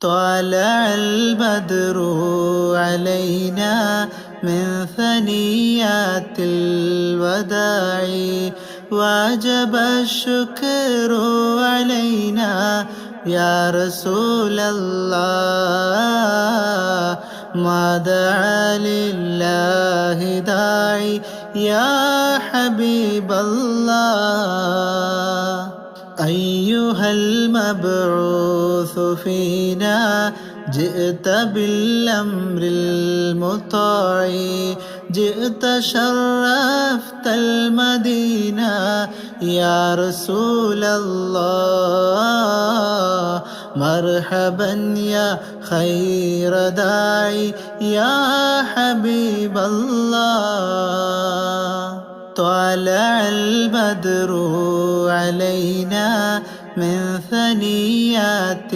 طلع البدر علينا من ثنيات الوداع وجب الشكر علينا يا رسول الله ما دعا لله داعي يا حبيب الله أيها المبعوث فينا جئت بالأمر المطاع جئت شرفت المدينة يا رسول الله مرحبا يا خير داعي يا حبيب الله طلع البدر علينا من ثنيات